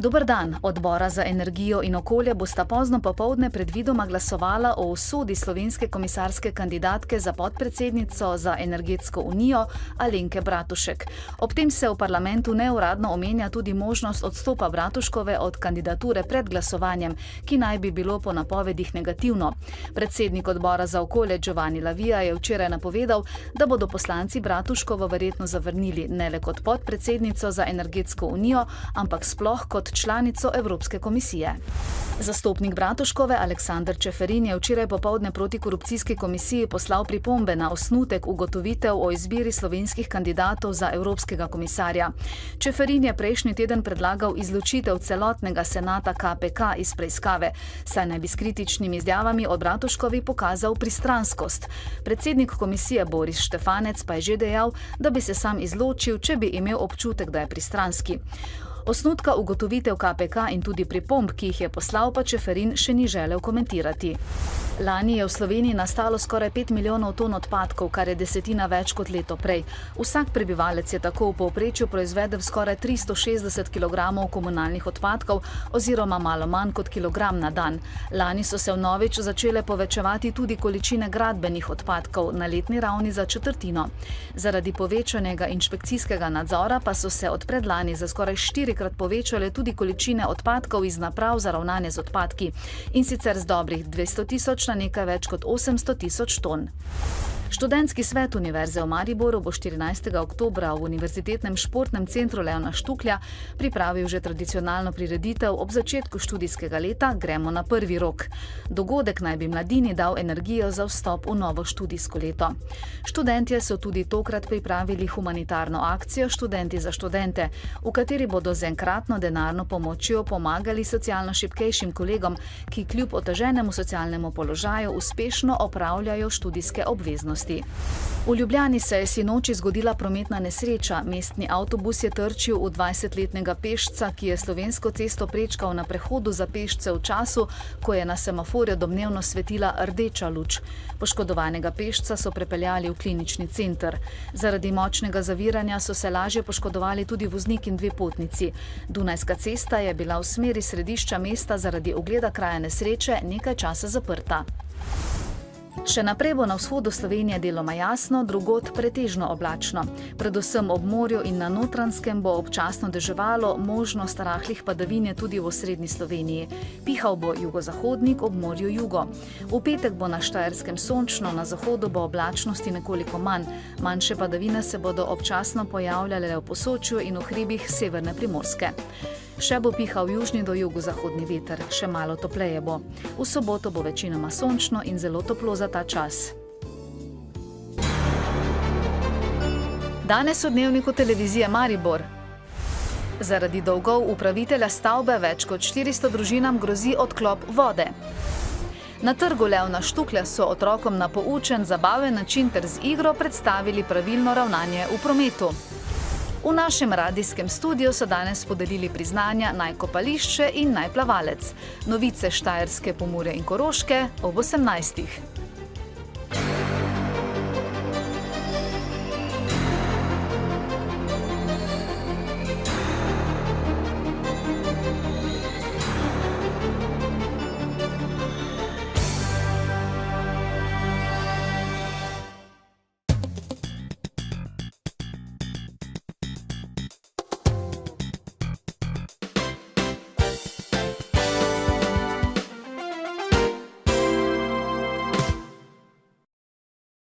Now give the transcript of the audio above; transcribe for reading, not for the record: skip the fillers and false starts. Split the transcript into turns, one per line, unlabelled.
Dober dan. Odbora za energijo in okolje bosta pozno popoldne predvidoma glasovala o usodi slovenske komisarske kandidatke za podpredsednico za energetsko unijo Alenke Bratušek. Ob tem se v parlamentu neuradno omenja tudi možnost odstopa Bratuškove od kandidature pred glasovanjem, ki naj bi bilo po napovedih negativno. Predsednik odbora za okolje Giovanni La Via je včeraj napovedal, da bodo poslanci Bratuškovo verjetno zavrnili ne le kot podpredsednico za energetsko unijo, ampak sploh kot članico Evropske komisije. Zastopnik Bratuškove Aleksander Čeferin je včeraj popoldne protikorupcijski komisiji poslal pripombe na osnutek ugotovitev o izbiri slovenskih kandidatov za evropskega komisarja. Čeferin je prejšnji teden predlagal izločitev celotnega senata KPK iz preiskave, saj naj bi s kritičnimi izjavami o Bratuškovi pokazal pristranskost. Predsednik komisije Boris Štefanec pa je že dejal, da bi se sam izločil, če bi imel občutek, da je pristranski. Osnutka ugotovitev KPK in tudi pripomb, ki jih je poslal, pa Čeferin še ni želel komentirati. Lani je v Sloveniji nastalo skoraj 5 milijonov ton odpadkov, kar je desetina več kot leto prej. Vsak prebivalec je tako v povprečju proizvedel skoraj 360 kg komunalnih odpadkov oziroma malo manj kot kilogram na dan. Lani so se vnovič začele povečevati tudi količine gradbenih odpadkov na letni ravni za četrtino. Zaradi povečanega inšpekcijskega nadzora pa so se od predlani za skoraj 4-krat povečale tudi količine odpadkov iz naprav za ravnanje z odpadki, in sicer z dobrih 200 tisoč na nekaj več kot 800 tisoč ton. Študentski svet Univerze v Mariboru bo 14. oktobra v Univerzitetnem športnem centru Leona Štuklja pripravil že tradicionalno prireditev ob začetku študijskega leta Gremo na prvi rok. Dogodek naj bi mladini dal energijo za vstop v novo študijsko leto. Študentje so tudi tokrat pripravili humanitarno akcijo Študenti za študente, v kateri bodo z enkratno denarno pomočjo pomagali socialno šibkejšim kolegom, ki kljub oteženemu socialnemu položaju uspešno opravljajo študijske obveznosti. V Ljubljani se je sinoči zgodila prometna nesreča. Mestni avtobus je trčil v 20-letnega pešca, ki je slovensko cesto prečkal na prehodu za pešce v času, ko je na semaforju domnevno svetila rdeča luč. Poškodovanega pešca so prepeljali v klinični center. Zaradi močnega zaviranja so se lažje poškodovali tudi voznik in 2 potnici. Dunajska cesta je bila v smeri središča mesta zaradi ogleda kraja nesreče nekaj časa zaprta. Še naprej bo na vzhodu Slovenije deloma jasno, drugod pretežno oblačno. Predvsem ob morju in na Notranjskem bo občasno deževalo, možnost rahlih padavin je tudi v osrednji Sloveniji. Pihal bo jugozahodnik, ob morju jugo. V petek bo na Štajerskem sončno, na zahodu bo oblačnosti nekoliko manj. Manjše padavine se bodo občasno pojavljale v Posočju in v hribih severne Primorske. Še bo pihal južni do jugozahodni veter, še malo topleje bo. V soboto bo večinoma sončno in zelo toplo za ta čas. Danes v Dnevniku televizije Maribor. Zaradi dolgov upravitelja stavbe več kot 400 družinam grozi odklop vode. Na trgu Leona Štuklja so otrokom na poučen, zabaven način ter z igro predstavili pravilno ravnanje v prometu. V našem radijskem studiu so danes podelili priznanja naj kopališče in naj plavalec. Novice Štajerske, Pomurja in Koroške ob 18.